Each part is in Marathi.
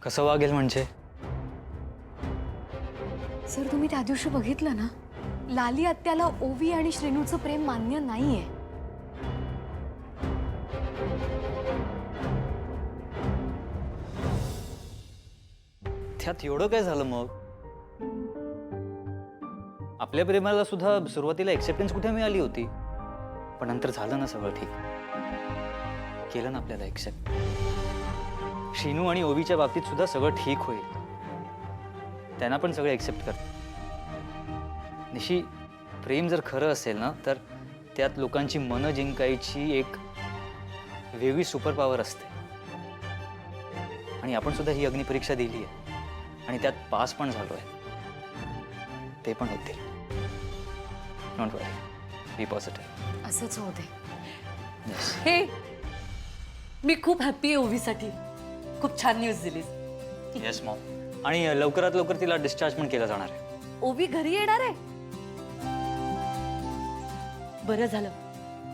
कसं वागेल म्हणजे? सर तुम्ही त्या दिवशी बघितलं ना, लाली आत्याला ओवी आणि श्रीनूचं प्रेम मान्य नाहीये. त्यात एवढं काय झालं मग? आपल्या प्रेमाला सुद्धा सुरुवातीला एक्सेप्टन्स कुठे मिळाली होती, पण नंतर झालं ना सगळं ठीक. केलं ना आपल्याला एक्सेप्ट. श्रीनू आणि ओवीच्या बाबतीत सुद्धा सगळं ठीक होईल. त्यांना पण सगळं एक्सेप्ट करतात. निशी, प्रेम जर खरं असेल ना, तर त्यात लोकांची मनं जिंकायची एक वेगळी सुपर पॉवर असते. आणि आपण सुद्धा ही अग्निपरीक्षा दिली आहे आणि त्यात पास पण झालोय. ते पण होतील. Don't worry, be positive. असंच होते. हे मी खूप हॅपी आहे ओवीसाठी. खूप छान न्यूज दिलीस. Yes Maugham. आणि लवकरात लवकर तिला डिस्चार्ज पण केला जाणार आहे. ओवी घरी येणार आहे. बरं झालं,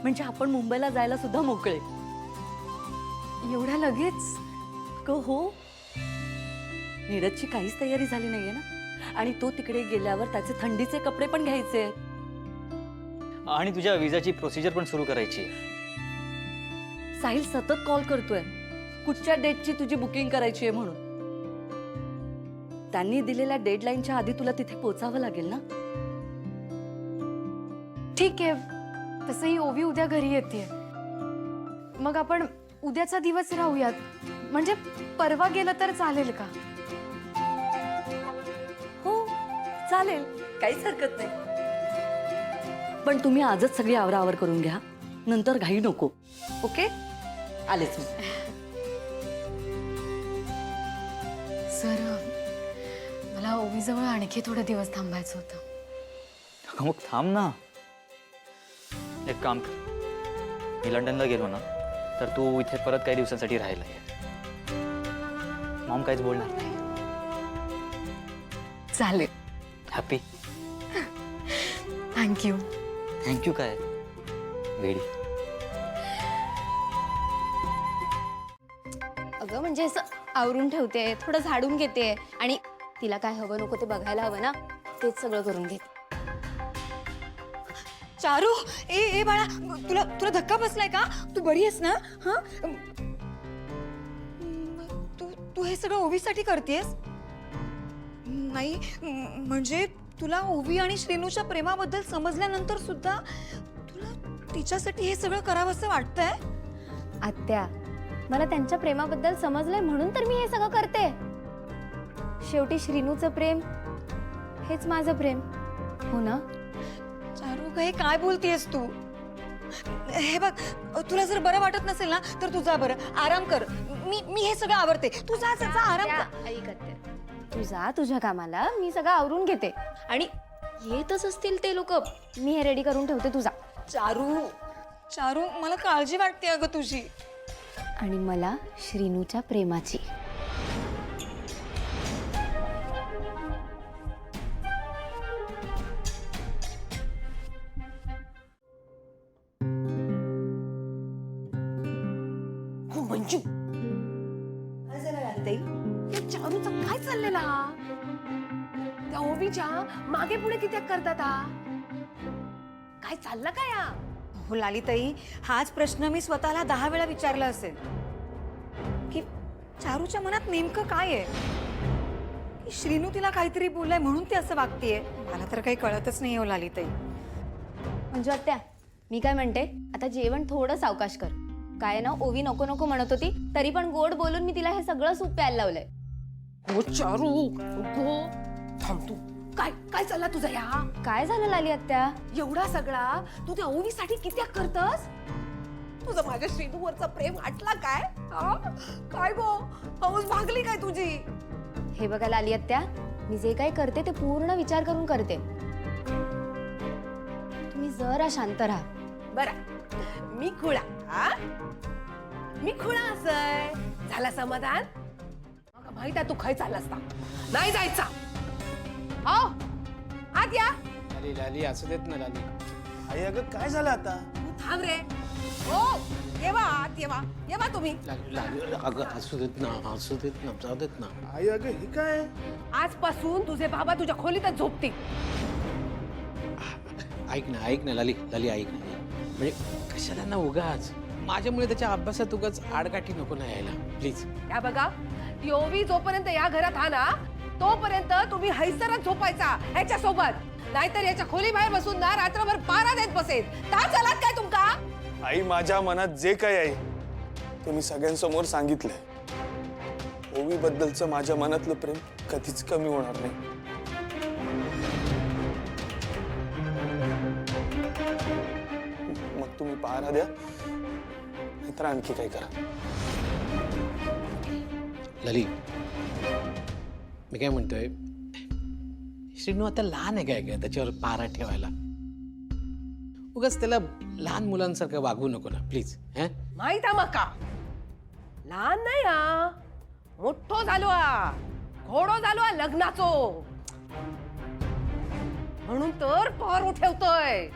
म्हणजे आपण मुंबईला जायला सुद्धा मोकळे. एवढ्या लगेच? हो, नीरजची काहीच तयारी झाली नाहीये ना, आणि तो तिकडे गेल्यावर त्याचे थंडीचे कपडे पण घ्यायचे. आणि तुझ्या विजाची प्रोसिजर पण सुरू करायची. साहिल सतत कॉल करतोय कुठच्या डेटची तुझी बुकिंग करायची आहे म्हणून. त्यांनी दिलेल्या डेडलाईनच्या आधी तुला तिथे पोहोचावं लागेल ना. ठीक आहे, तसंही ओवी उद्या घरी येते. मग आपण उद्याचा दिवस राहूयात. म्हणजे परवा गेलं तर चालेल का? हो चालेल, काहीच हरकत नाही. पण तुम्ही आजच सगळी आवराआवर करून घ्या, नंतर घाई नको. ओके, आलेच मी. सर, मला ओवीजवळ आणखी थोडे दिवस थांबायचं होतं. मग थांब ना. एक काम कर, मी लंडनला गेलो ना, तर तू इथे परत काही दिवसांसाठी राहायला ये. मॉम काहीच बोलणार नाही. चालेल. हॅपी? थँक्यू. थँक्यू काय वेडी. अगं म्हणजे असं आवरून ठेवते, थोडं झाडून घेते आणि तिला काय हवं नको ते बघायला हवं ना, तेच सगळं करून घेते. चारू, ए बाळा, तुला तुला धक्का बसलाय का? तू बरी आहेस ना? हा, तू तू हे सगळं ओवीसाठी करतेस? नाही म्हणजे तुला ओवी आणि श्रीनूच्या प्रेमाबद्दल समजल्यानंतर सुद्धा तुला तिच्यासाठी हे सगळं करावंसं वाटतंय? आत्या, मला त्यांच्या प्रेमाबद्दल समजलंय म्हणून तर मी हे सगळं करते. शेवटी श्रीनूचं प्रेम हेच माझं प्रेम, हो ना? चारू, हे काय बोलतेस तू? हे बघ, तुला जर बरं वाटत नसेल ना, तर तू जा बरं, आराम कर. मी हे सगळं आवरते. तू जा जा, आराम कर. ऐक आत्या, तू जा तुझ्या कामाला, मी सगळं आवरून घेते. आणि येतच असतील ते लोक, मी हे रेडी करून ठेवते. तू जा. चारू, चारू, मला काळजी वाटते अगं तुझी. आणि मला श्रीनूच्या प्रेमाची. मंजू, काय झालं राहते? त्या चारूचं काय चाललेला? त्या ओवीच्या मागे पुढे किती करतात? काय चाललं काय? हो लालिताई, हाच प्रश्न मी स्वतःला 10 वेळा विचारला असेल की चारूच्या मनात नेमकं काय आहे. की श्रीनू तिला काहीतरी बोललाय म्हणून ती असं वागतीये. मला तर काही कळतच नाही हो लालिताई. म्हणजे आत्या, मी काय म्हणते, आता जेवण थोडं सावकाश कर. काय ना, ओवी नको नको म्हणत होती, तरी पण गोड बोलून मी तिला हे सगळं सूप प्यायला लावलंय. हो चारू, गो थांब तू. काय काय चालला तुझा? या काय झालं लाली आत्या? एवढा सगळा तू त्या ओवीसाठी किती करतस? तुझं माझ्या श्रीनूवरचं प्रेम आटला काय? हा? काय गो, हौस भागली काय तुझी? हे बघा लाली आत्या, मी जे काही करते ते पूर्ण विचार करून करते. तुम्ही जरा शांत राहा. बरं, मी खुळा. हा, मी खुळा असय. झाला समाधान? मग माहित आहे तू खाय चालला असता. नाही जायचा. आओ, आत या. लाली लाली असं देत ना लाली. आई अगं काय झालं आता? तू थांब रे. हो, ये बा आत ये वा तुम्ही. अगं असू देत ना जाऊ देत ना. आई अगं हे काय आजपासून तुझे बाबा तुझ्या खोलीतच झोपतील. ऐक ना लाली ऐक ना. म्हणजे कशाला ना उगाच माझ्यामुळे त्याच्या अभ्यासात उगाच आडकाठी नको ना यायला प्लीज. या बघा ती ओवी जोपर्यंत या घरात हा ना तोपर्यंत तुम्ही हैसरच झोपायचा ह्याच्या सोबत. नाहीतर याच्या खोली बाहेर बसून ना रात्रभर पारा देत बसेल. का चालात काय तुमका? आई माझ्या मनात जे काही आहे ते मी सगळ्यांसमोर सांगितलंय. ओवी बद्दलचं माझ्या मनातलं प्रेम कधीच कमी होणार नाही. मग तुम्ही पहारा द्या नाहीतर आणखी काय करा. लली मी काय म्हणतोय श्रीनू आता लहान आहे काय त्याच्यावर पारा ठेवायला. उगाच त्याला लहान मुलांसारखं वागवू नको ना प्लीज. माहित आहे मका लहान नाही हा मोठो झालो हा घोडो झालो हा लग्नाचो. म्हणून तर पारो ठेवतोय.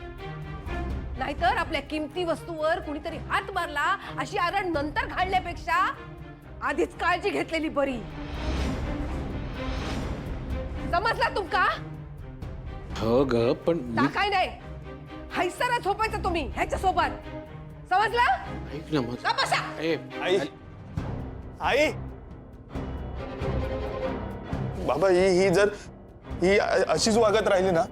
नाहीतर आपल्या किमती वस्तूवर कुणीतरी हात मारला अशी आरण नंतर घालण्यापेक्षा आधीच काळजी घेतलेली बरी. समजला तुमका? हो ग पण काय नाही हैसरा झोपायचं तुम्ही ह्याच्या सोबत. समजलं? ऐक ना मग. का बसा? आई आई बाबा ही अशीच वागत राहिली ना